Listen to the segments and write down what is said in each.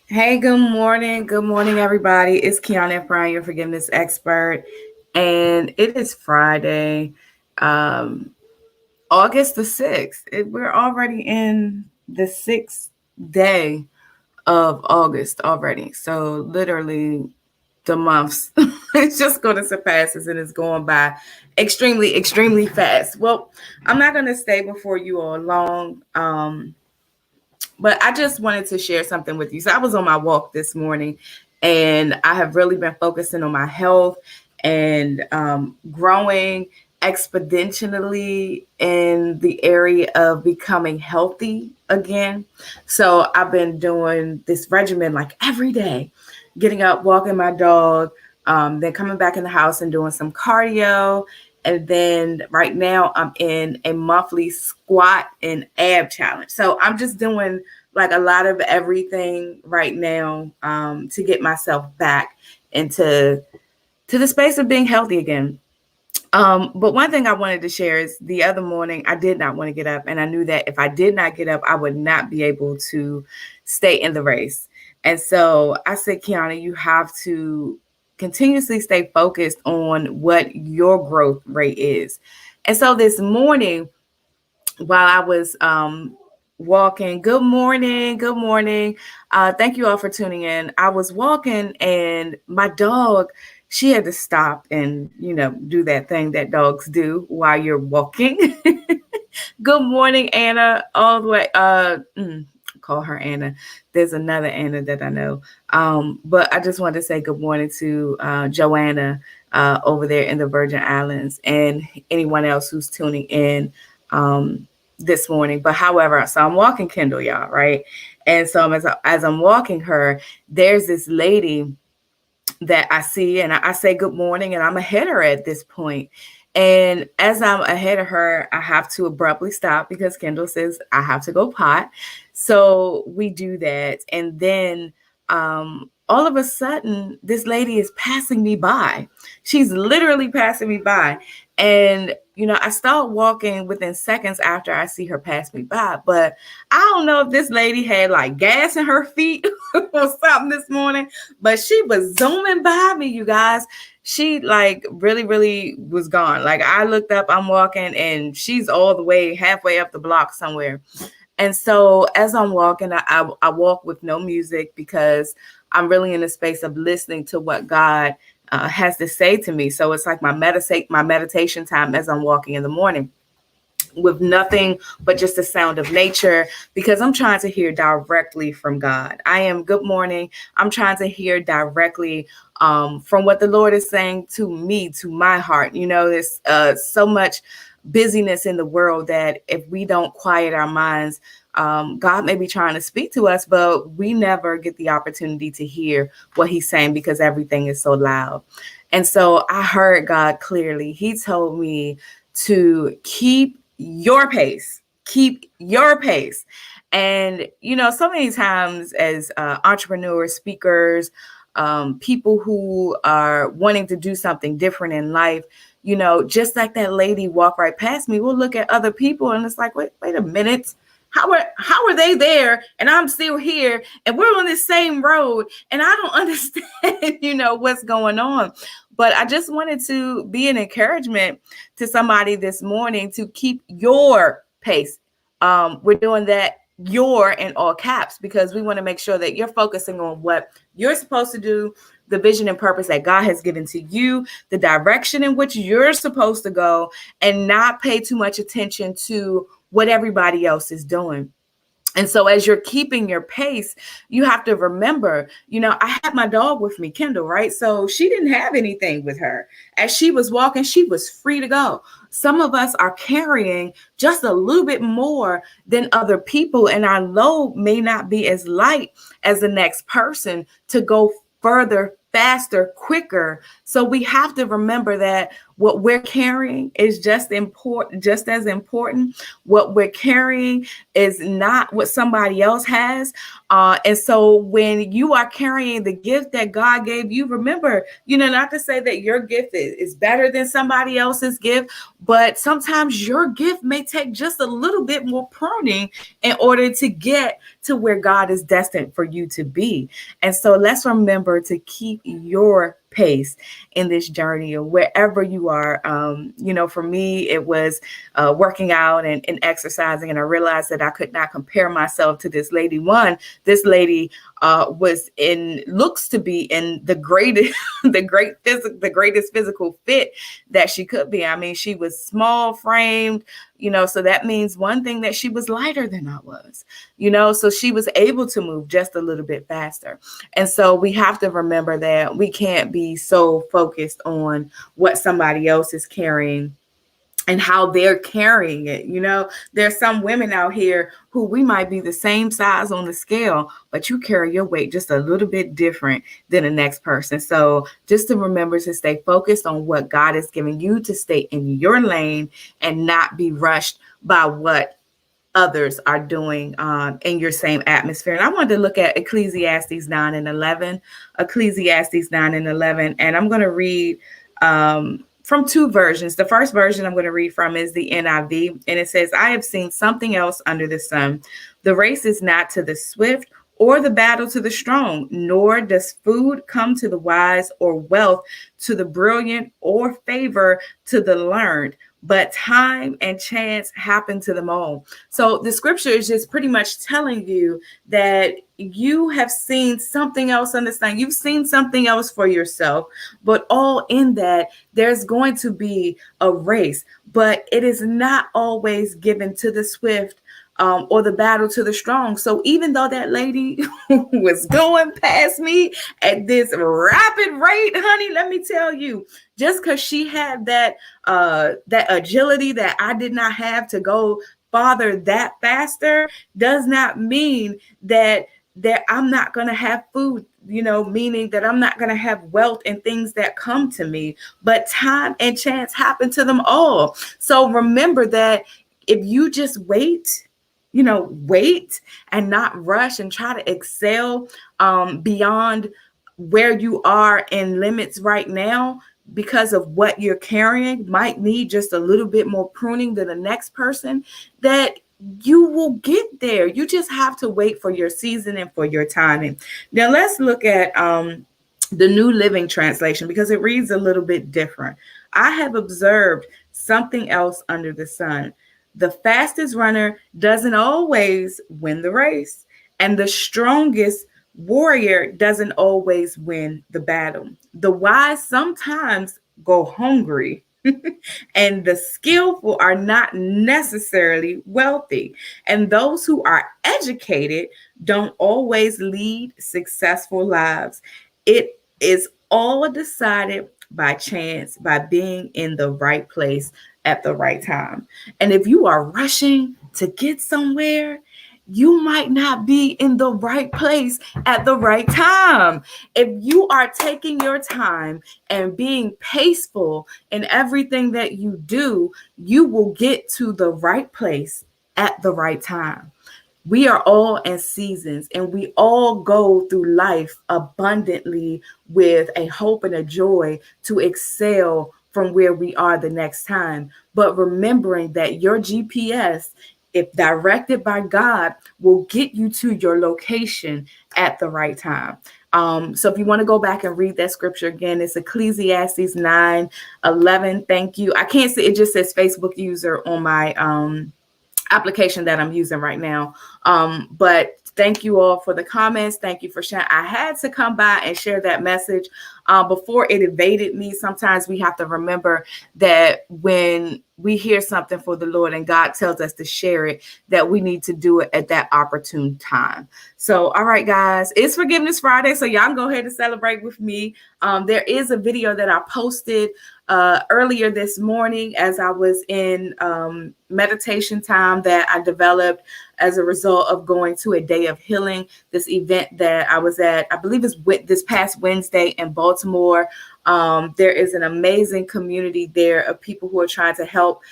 Hey, good morning. Good morning, everybody. It's Kiana Bryan, your forgiveness expert. And it is Friday, um, August the 6th. We're already in the sixth day of August already. So, literally, the months, it's just going to surpass us and it's going by extremely, extremely fast. Well, I'm not going to stay before you all long. But I just wanted to share something with you. So I was on my walk this morning and I have really been focusing on my health and growing exponentially in the area of becoming healthy again. So I've been doing this regimen like every day, getting up, walking my dog, then coming back in the house and doing some cardio. And then right now I'm in a monthly squat and ab challenge. So I'm just doing like a lot of everything right now to get myself back into the space of being healthy again. But one thing I wanted to share is the other morning I did not want to get up, and I knew that if I did not get up, I would not be able to stay in the race. And so I said, Kiana, you have to continuously stay focused on what your growth rate is. And so this morning, while I was walking, good morning, good morning. Thank you all for tuning in. I was walking and my dog, she had to stop and, do that thing that dogs do while you're walking. Good morning, Anna, all the way. Call her Anna. There's another Anna that I know. But I just wanted to say good morning to Joanna over there in the Virgin Islands and anyone else who's tuning in this morning. But however, so I'm walking Kendall, y'all, right? And so as I'm walking her, there's this lady that I see and I say good morning and I'm ahead of her at this point. And as I'm ahead of her, I have to abruptly stop because Kendall says I have to go pot. So we do that. And then all of a sudden, this lady is passing me by. She's literally passing me by. And, I start walking within seconds after I see her pass me by. But I don't know if this lady had like gas in her feet or something this morning, but she was zooming by me, you guys. She like really, really was gone. Like I looked up, I'm walking, and she's all the way halfway up the block somewhere. And so as I'm walking, I walk with no music because I'm really in a space of listening to what God has to say to me. So it's like my meditation time as I'm walking in the morning with nothing but just the sound of nature because I'm trying to hear directly from God. I am good morning. I'm trying to hear directly from what the Lord is saying to me, to my heart. There's so much busyness in the world that if we don't quiet our minds, God may be trying to speak to us, but we never get the opportunity to hear what he's saying because everything is so loud. And so I heard God clearly. He told me to keep your pace. Keep your pace. And, so many times as entrepreneurs, speakers, people who are wanting to do something different in life, just like that lady walked right past me, we'll look at other people and it's like, wait a minute. How are they there and I'm still here and we're on the same road and I don't understand, what's going on. But I just wanted to be an encouragement to somebody this morning to keep your pace. We're doing that your in all caps because we want to make sure that you're focusing on what you're supposed to do, the vision and purpose that God has given to you, the direction in which you're supposed to go, and not pay too much attention to what everybody else is doing. And so as you're keeping your pace, you have to remember, I had my dog with me, Kendall, right? So she didn't have anything with her. As she was walking, she was free to go. Some of us are carrying just a little bit more than other people, and our load may not be as light as the next person to go further, faster, quicker. So we have to remember that what we're carrying is just as important. What we're carrying is not what somebody else has. And so when you are carrying the gift that God gave you, remember, not to say that your gift is better than somebody else's gift, but sometimes your gift may take just a little bit more pruning in order to get to where God is destined for you to be. And so let's remember to keep your pace in this journey or wherever you are. For me, it was working out and exercising, and I realized that I could not compare myself to this lady. This lady looks to be in the greatest, the greatest physical fit that she could be. I mean, she was small framed, so that means one thing, that she was lighter than I was, so she was able to move just a little bit faster. And so we have to remember that we can't be so focused on what somebody else is carrying and how they're carrying it. There's some women out here who we might be the same size on the scale, but you carry your weight just a little bit different than the next person. So just to remember to stay focused on what God is giving you, to stay in your lane and not be rushed by what others are doing in your same atmosphere. And I wanted to look at Ecclesiastes 9 and 11, and I'm going to read from two versions. The first version I'm going to read from is the NIV, and it says, "I have seen something else under the sun. The race is not to the swift, or the battle to the strong, nor does food come to the wise, or wealth to the brilliant, or favor to the learned, but time and chance happen to them all." So the scripture is just pretty much telling you that you have seen something else on the sun. You've seen something else for yourself, but all in that, there's going to be a race, but it is not always given to the swift or the battle to the strong. So even though that lady was going past me at this rapid rate, honey, let me tell you, just because she had that agility that I did not have to go farther that faster, does not mean that I'm not going to have food, meaning that I'm not going to have wealth and things that come to me, but time and chance happen to them all. So remember that if you just wait and not rush and try to excel beyond where you are in limits right now, because of what you're carrying might need just a little bit more pruning than the next person, that you will get there. You just have to wait for your season and for your timing. Now let's look at the New Living Translation, because it reads a little bit different. "I have observed something else under the sun. The fastest runner doesn't always win the race, and the strongest warrior doesn't always win the battle. The wise sometimes go hungry, and the skillful are not necessarily wealthy. And those who are educated don't always lead successful lives. It is all decided by chance, by being in the right place at the right time." And if you are rushing to get somewhere, you might not be in the right place at the right time. If you are taking your time and being paceful in everything that you do, you will get to the right place at the right time. We are all in seasons, and we all go through life abundantly with a hope and a joy to excel from where we are the next time. But remembering that your GPS, if directed by God, will get you to your location at the right time. So if you want to go back and read that scripture again, it's Ecclesiastes 9:11. Thank you. I can't see, it just says Facebook user on my application that I'm using right now. But thank you all for the comments. Thank you for sharing. I had to come by and share that message before it evaded me. Sometimes we have to remember that when we hear something for the Lord and God tells us to share it, that we need to do it at that opportune time. So, all right, guys, it's Forgiveness Friday, so y'all can go ahead and celebrate with me. There is a video that I posted earlier this morning as I was in meditation time that I developed as a result of going to a day of healing, this event that I was at, I believe it's this past Wednesday in Baltimore. There is an amazing community there of people who are trying to help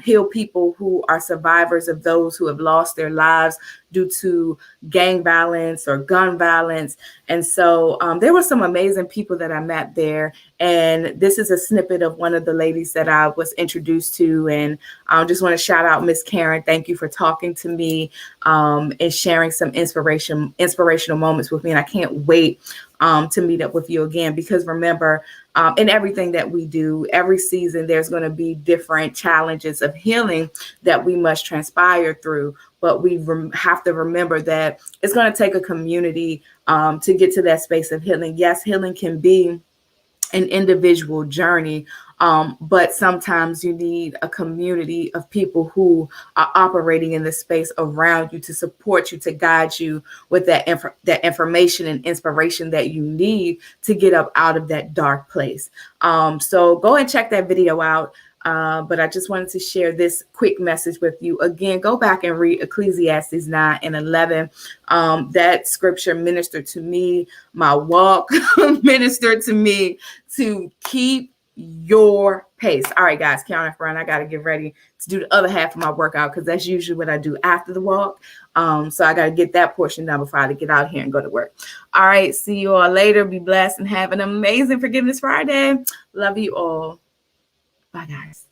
heal people who are survivors of those who have lost their lives due to gang violence or gun violence. And so there were some amazing people that I met there. And this is a snippet of one of the ladies that I was introduced to. And I just want to shout out Miss Karen. Thank you for talking to me and sharing some inspirational moments with me. And I can't wait to meet up with you again, because remember, in everything that we do, every season, there's going to be different challenges of healing that we must transpire through. But we have to remember that it's going to take a community to get to that space of healing. Yes, healing can be an individual journey, but sometimes you need a community of people who are operating in the space around you to support you, to guide you with that information and inspiration that you need to get up out of that dark place. So go and check that video out. But I just wanted to share this quick message with you. Again, go back and read Ecclesiastes 9 and 11. That scripture ministered to me. My walk ministered to me to keep your pace. All right, guys, count it, I got to get ready to do the other half of my workout, because that's usually what I do after the walk. So I got to get that portion done before I get out here and go to work. All right, see you all later. Be blessed and have an amazing Forgiveness Friday. Love you all. Bye, guys.